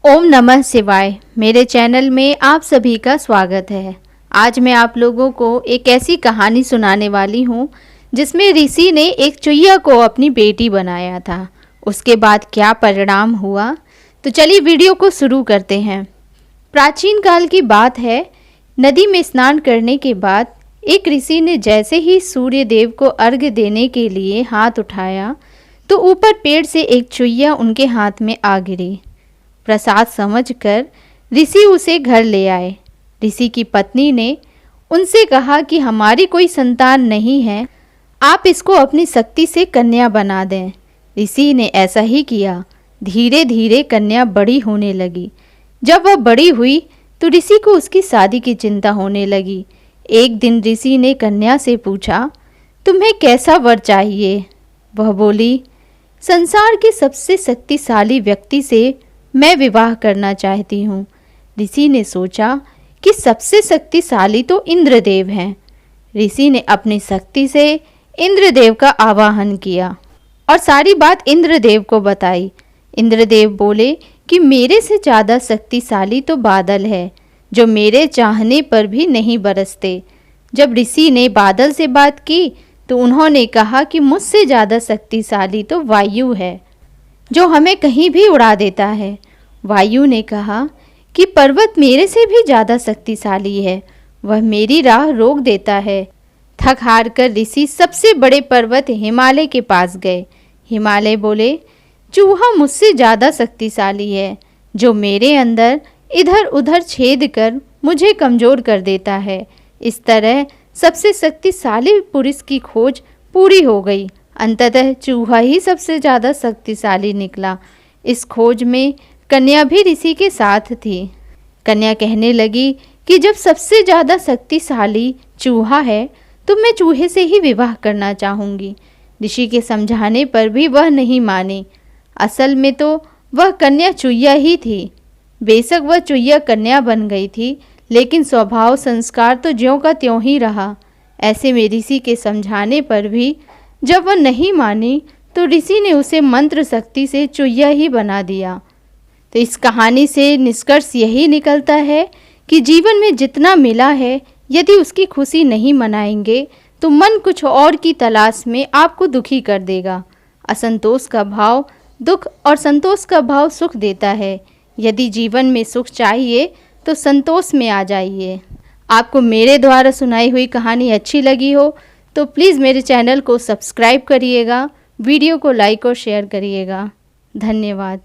ओम नमः शिवाय। मेरे चैनल में आप सभी का स्वागत है। आज मैं आप लोगों को एक ऐसी कहानी सुनाने वाली हूँ जिसमें ऋषि ने एक चुईया को अपनी बेटी बनाया था। उसके बाद क्या परिणाम हुआ, तो चलिए वीडियो को शुरू करते हैं। प्राचीन काल की बात है। नदी में स्नान करने के बाद एक ऋषि ने जैसे ही सूर्य देव को अर्घ्य देने के लिए हाथ उठाया तो ऊपर पेड़ से एक चुईया उनके हाथ में आ गिरी। प्रसाद समझकर ऋषि उसे घर ले आए। ऋषि की पत्नी ने उनसे कहा कि हमारी कोई संतान नहीं है, आप इसको अपनी शक्ति से कन्या बना दें। ऋषि ने ऐसा ही किया। धीरे धीरे कन्या बड़ी होने लगी। जब वह बड़ी हुई तो ऋषि को उसकी शादी की चिंता होने लगी। एक दिन ऋषि ने कन्या से पूछा, तुम्हें कैसा वर चाहिए? वह बोली, संसार के सबसे शक्तिशाली व्यक्ति से मैं विवाह करना चाहती हूँ। ऋषि ने सोचा कि सबसे शक्तिशाली तो इंद्रदेव हैं। ऋषि ने अपनी शक्ति से इंद्रदेव का आवाहन किया और सारी बात इंद्रदेव को बताई। इंद्रदेव बोले कि मेरे से ज़्यादा शक्तिशाली तो बादल है, जो मेरे चाहने पर भी नहीं बरसते। जब ऋषि ने बादल से बात की तो उन्होंने कहा कि मुझसे ज़्यादा शक्तिशाली तो वायु है, जो हमें कहीं भी उड़ा देता है। वायु ने कहा कि पर्वत मेरे से भी ज़्यादा शक्तिशाली है, वह मेरी राह रोक देता है। थक हार कर ऋषि सबसे बड़े पर्वत हिमालय के पास गए। हिमालय बोले, चूहा मुझसे ज़्यादा शक्तिशाली है, जो मेरे अंदर इधर उधर छेद कर मुझे कमज़ोर कर देता है। इस तरह सबसे शक्तिशाली पुरुष की खोज पूरी हो गई। अंततः चूहा ही सबसे ज़्यादा शक्तिशाली निकला। इस खोज में कन्या भी ऋषि के साथ थी। कन्या कहने लगी कि जब सबसे ज़्यादा शक्तिशाली चूहा है तो मैं चूहे से ही विवाह करना चाहूँगी। ऋषि के समझाने पर भी वह नहीं मानी। असल में तो वह कन्या चुईया ही थी। बेशक वह चुईया कन्या बन गई थी, लेकिन स्वभाव संस्कार तो ज्यों का त्यों ही रहा। ऐसे में ऋषि के समझाने पर भी जब वह नहीं मानी तो ऋषि ने उसे मंत्र शक्ति से चुईया ही बना दिया। तो इस कहानी से निष्कर्ष यही निकलता है कि जीवन में जितना मिला है, यदि उसकी खुशी नहीं मनाएंगे तो मन कुछ और की तलाश में आपको दुखी कर देगा। असंतोष का भाव दुख और संतोष का भाव सुख देता है। यदि जीवन में सुख चाहिए तो संतोष में आ जाइए। आपको मेरे द्वारा सुनाई हुई कहानी अच्छी लगी हो तो प्लीज़ मेरे चैनल को सब्सक्राइब करिएगा, वीडियो को लाइक और शेयर करिएगा। धन्यवाद।